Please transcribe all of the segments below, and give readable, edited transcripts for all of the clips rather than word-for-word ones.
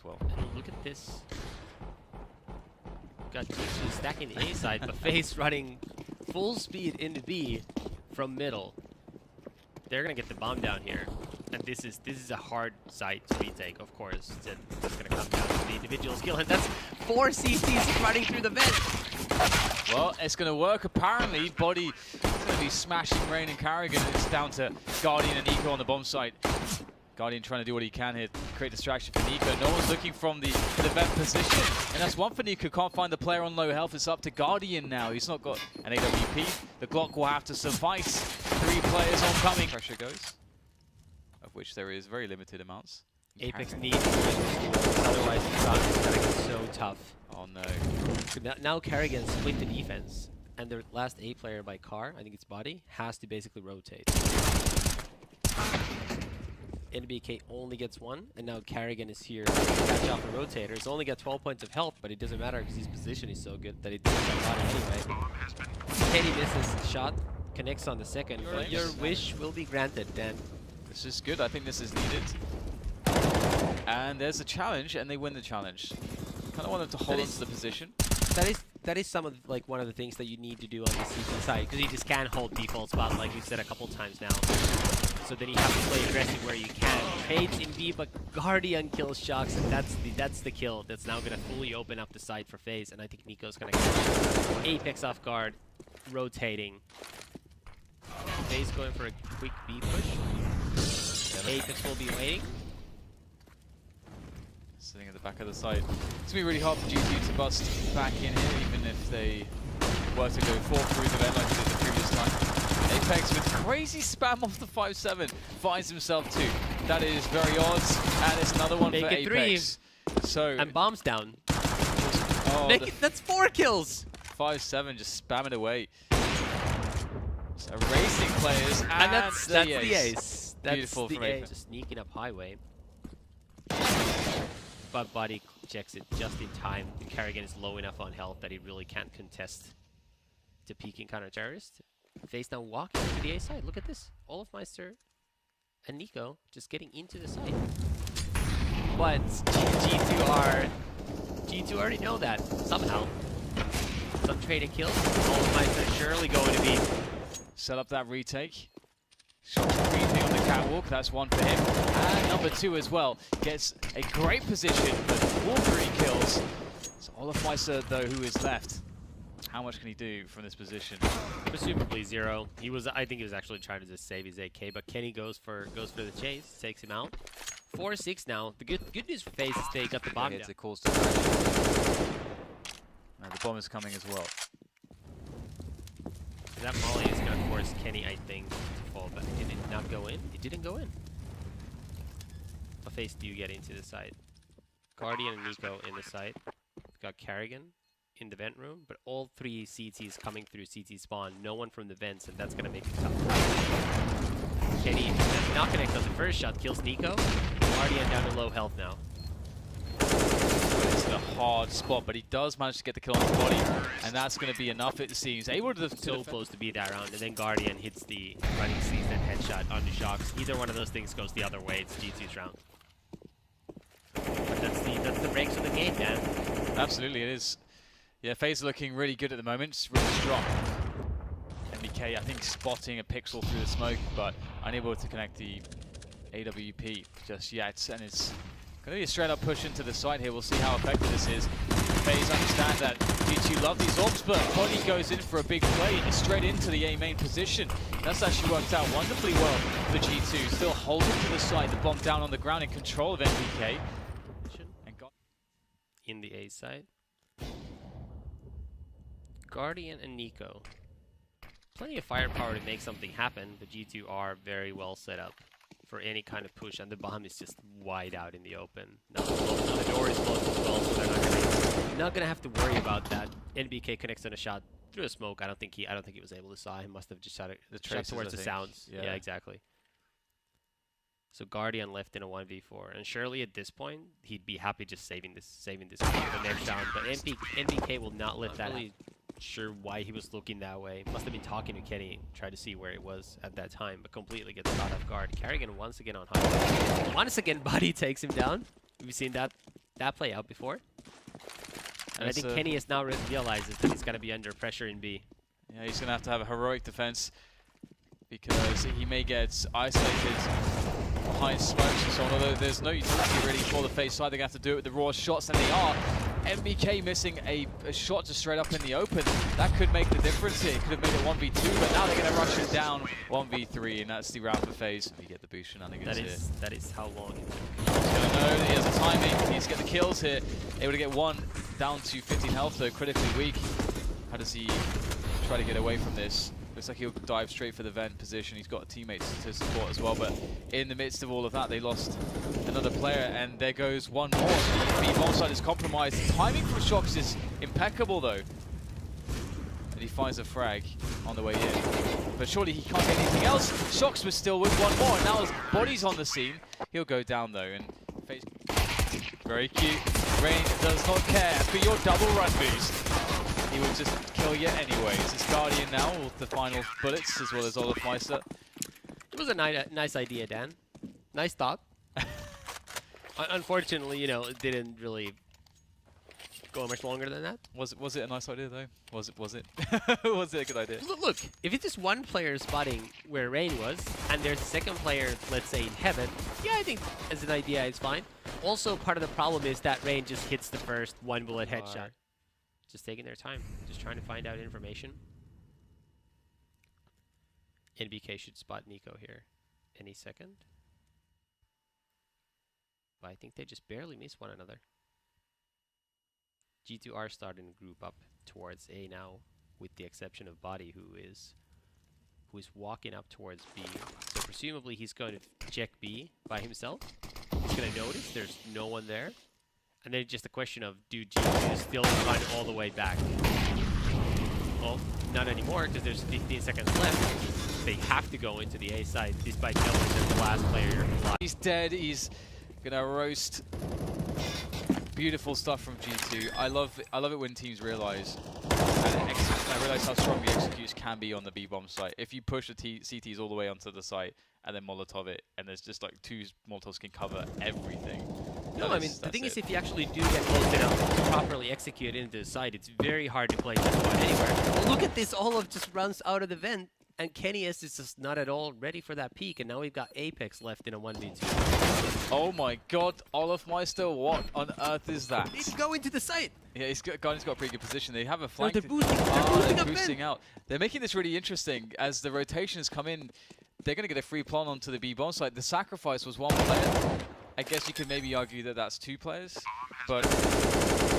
well. And look at this. Got G2 stacking the A side, but FaZe running full speed into B from middle. They're gonna get the bomb down here. And this is a hard site to retake, of course. It's gonna come down to the individual skill, and that's 4 CCs running through the vent. Well, it's going to work apparently. Body is going to be smashing Rain and Carrigan. It's down to Guardian and Nico on the bomb site. Guardian trying to do what he can here, create distraction for Nico. No one's looking from the vent position, and that's one for Nico. Can't find the player on low health. It's up to Guardian now. He's not got an AWP. The Glock will have to suffice. 3 players oncoming. Pressure goes, of which there is very limited amounts. Apex needs otherwise the shot is gonna get so tough. Oh no. Now Carrigan split the defense, and their last A player by car, I think it's Body, has to basically rotate. NBK only gets 1, and now Carrigan is here to catch off the rotator. He's only got 12 points of health, but it doesn't matter because his position is so good that he takes that Body anyway. Kenny misses the shot, connects on the second. Your wish will be granted, Dan. This is good. I think this is needed. And there's a challenge, and they win the challenge. Kind of want them to hold on to the position. That is some of one of the things that you need to do on the CT side, because you just can't hold default spot like we've said a couple times now. So then you have to play aggressive where you can. Fades in B, but Guardian kills Shocks, and that's the kill that's now gonna fully open up the side for FaZe, and I think Nico's gonna get Apex off guard, rotating. FaZe going for a quick B push. Apex will be waiting. Sitting at the back of the site. It's going to be really hard for G2 to bust back in here, even if they were to go 4 through the vent like they did the previous time. Apex with crazy spam off the 5-7 finds himself 2. That is very odd, and it's another one for Apex. 3. So and bombs down. Oh, that's 4 kills. 5-7 just spamming away. So racing players, and that's the ace. That's beautiful the from ace. Apex. Just sneaking up highway. But Buddy checks it just in time. The Carrigan is low enough on health that he really can't contest to peeking counter-terrorist. FaZe now walking to the A side. Look at this. Olafmeister and Nico just getting into the site. But G2 already know that somehow. Some traded kills. Olafmeister surely going to be. Set up that retake. Shot breathing on the catwalk, that's 1 for him. And number 2 as well. Gets a great position, but all 3 kills. So Olafmeister, though, who is left. How much can he do from this position? Presumably 0. I think he was actually trying to just save his AK, but Kenny goes for the chase, takes him out. 4-6 now. The good news for FaZe is they got the bomb down. It calls to the bomb is coming as well. That molly is going to force Kenny, I think, to fall back. It did not go in. It didn't go in. But FaZe do get into the site. Guardian and Nico in the site. Got Carrigan in the vent room, but all 3 CTs coming through CT spawn. No one from the vents, and that's going to make it tough. Kenny does not connect on the first shot. Kills Nico. Guardian down to low health now. It's a hard spot, but he does manage to get the kill on his body, and that's going to be enough, it seems. Able to So close to beat that round, and then Guardian hits the running season headshot onto Shocks. Either one of those things goes the other way. It's G2's round. But that's the breaks of the game, man. Absolutely, it is. Yeah, FaZe looking really good at the moment. It's really strong. MBK, I think, spotting a pixel through the smoke, but unable to connect the AWP just yet, and it's going to be a straight up push into the site here. We'll see how effective this is. FaZe understand that G2 love these ops, but Body goes in for a big play straight into the A main position. That's actually worked out wonderfully well for G2. Still holding to the site, the bomb down on the ground in control of NBK. And in the A side. Guardian and Nico. Plenty of firepower to make something happen, but G2 are very well set up for any kind of push, and the bomb is just wide out in the open. Now the door is closed as well, so they're not gonna have to worry about that. NBK connects on a shot through a smoke. I don't think he was able to saw him. Must have just shot it towards the sounds. Yeah, exactly. So Guardian left in a 1v4, and surely at this point he'd be happy just saving this for the next round. But NBK will not let that. Really sure why he was looking that way. Must have been talking to Kenny, try to see where it was at that time, but completely gets caught off guard. Carrigan once again on high. Once again, Buddy takes him down. Have you seen that that play out before. And It's I think Kenny has now realizes that he's going to be under pressure in B. Yeah, he's going to have a heroic defense because he may get isolated behind smokes and so on, although there's no utility really for the FaZe side. They're going to have to do it with the raw shots, and they are. MBK missing a shot just straight up in the open. That could make the difference here. It could have made it 1v2, but now they're going to rush it down 1v3, and that's the round for FaZe. You get the boost shenanigans here. That is how long it He's going to know, he has the timing, he needs to get the kills here. Able to get one, down to 15 health though, critically weak. How does he try to get away from this? Looks like he'll dive straight for the vent position. He's got teammates to support as well, but in the midst of all of that, they lost another player, and there goes one more. The bomb side is compromised. The timing from Shox is impeccable though. And he finds a frag on the way in. But surely he can't get anything else. Shox was still with one more, and now his body's on the scene. He'll go down though, and FaZe very cute. Rain does not care for your double run boost. He will just kill you anyways. It's Guardian now with the final bullets, as well as Olaf Meister. was a nice idea, Dan. Nice thought. Unfortunately, you know, it didn't really go much longer than that. Was it a nice idea though? Was it? Was it a good idea? Look, if it's just one player spotting where Rain was, and there's a second player, let's say in heaven, yeah, I think as an idea it's fine. Also, part of the problem is that Rain just hits the first one bullet headshot. Just taking their time, just trying to find out information. NBK should spot Nico here any second. But I think they just barely miss one another. G2 are starting to group up towards A now, with the exception of Body, who is walking up towards B. So presumably he's going to check B by himself. He's going to notice there's no one there. And then just a question of, do G2 still run all the way back? Well, not anymore, because there's 15 seconds left. They have to go into the A side, despite knowing that the last player alive. He's dead. He's gonna roast. Beautiful stuff from G2. I love it when teams realize how strong the executes can be on the B bomb site. If you push the CTs all the way onto the site and then Molotov it, and there's just like 2 Molotovs can cover everything. No, I mean, the thing is, if you actually do get close enough to properly execute into the site, it's very hard to play that one anywhere. Well, look at this, Olaf just runs out of the vent, and Kenny is just not at all ready for that peak, and now we've got Apex left in a 1v2. Oh my god, Olaf Meister, what on earth is that? He's going to the site! Yeah, Guardian's got a pretty good position. They have a flank. No, they're boosting out. They're making this really interesting. As the rotations come in, they're going to get a free plan onto the B bomb site. The sacrifice was 1 player. I guess you could maybe argue that that's 2 players, but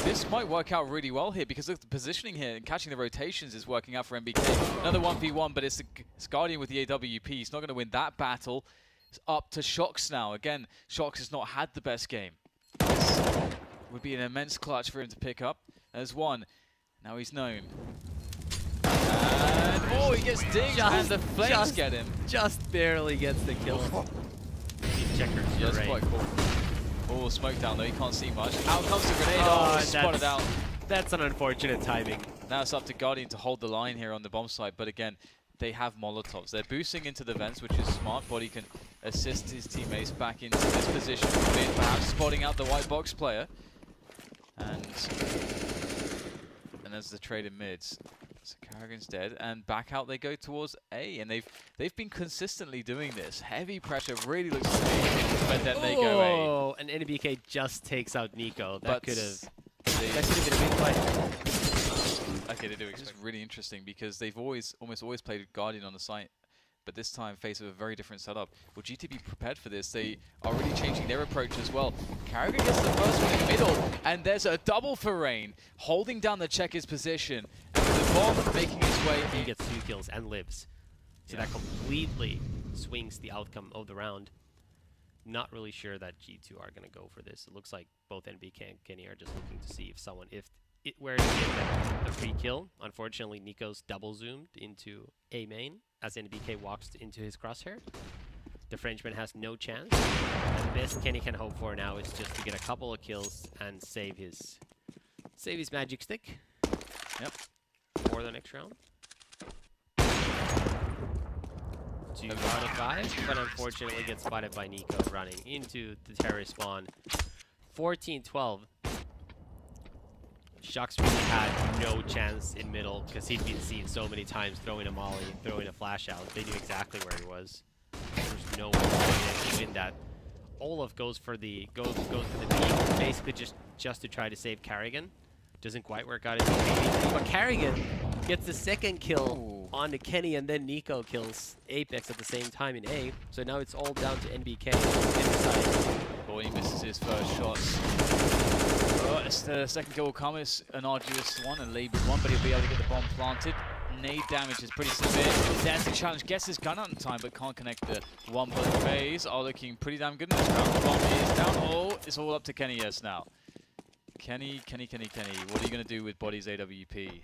this might work out really well here because look, the positioning here and catching the rotations is working out for MBK. Another 1v1, but it's Guardian with the AWP. He's not going to win that battle. It's up to Shox now. Again, Shox has not had the best game. This would be an immense clutch for him to pick up. There's one. Now he's known. And oh, he gets dinged, and the flames get him. Just barely gets the kill. Checkers, yeah, that's quite cool. Oh, smoke down though, he can't see much. Out comes the grenade, spotted out. That's an unfortunate timing. Now it's up to Guardian to hold the line here on the bomb site, but again, they have Molotovs. They're boosting into the vents, which is smart. Body can assist his teammates back into this position, perhaps spotting out the white box player. And there's the trade in mids. So Carrigan's dead, and back out they go towards A, and they've been consistently doing this. Heavy pressure really looks to me, but then they go A. Oh, and NBK just takes out Nico. That could have been a big fight. Okay, they do. It's just really interesting because they've almost always played Guardian on the site, but this time faced with a very different setup. Will GT be prepared for this? They are really changing their approach as well. Carrigan gets the first one in the middle, and there's a double for Rain, holding down the checker's position. And with the bomb making its way, he gets 2 kills and lives. So that completely swings the outcome of the round. Not really sure that G2 are going to go for this. It looks like both NBK and Kenny are just looking to see if it were to get a free kill. Unfortunately, Nico's double zoomed into A main as NBK walks into his crosshair. The Frenchman has no chance. And the best Kenny can hope for now is just to get a couple of kills and save his magic stick. Yep. For the next round. 2 out of 5, but unfortunately gets spotted by Nico running into the terrorist spawn. 14-12. Shucks really had no chance in middle because he'd been seen so many times throwing a molly, throwing a flash out. They knew exactly where he was. There's no way to win that. Olaf goes for the peak, basically just to try to save Carrigan. Doesn't quite work out, but Carrigan gets the second kill onto Kenny, and then Nico kills Apex at the same time in A. So now it's all down to NBK inside. Boy, he misses his first shots. It's the second kill will come. It's an arduous one, a laboured one, but he'll be able to get the bomb planted. Nade damage is pretty severe. There's the challenge. Gets his gun out in time, but can't connect the one bullet. FaZe are looking pretty damn good in this round. The bomb is down. Oh, it's all up to Kenny yes now. Kenny. What are you going to do with Body's AWP?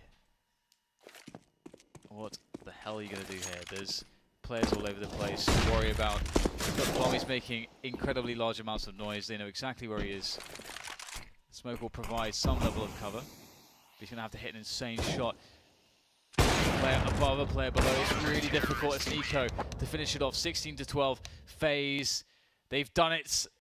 What the hell are you going to do here? There's players all over the place to worry about. But Bommy's making incredibly large amounts of noise. They know exactly where he is. Smoke will provide some level of cover. He's going to have to hit an insane shot. Player above, a player below. It's really difficult. It's Nico to finish it off. 16-12. FaZe. They've done it.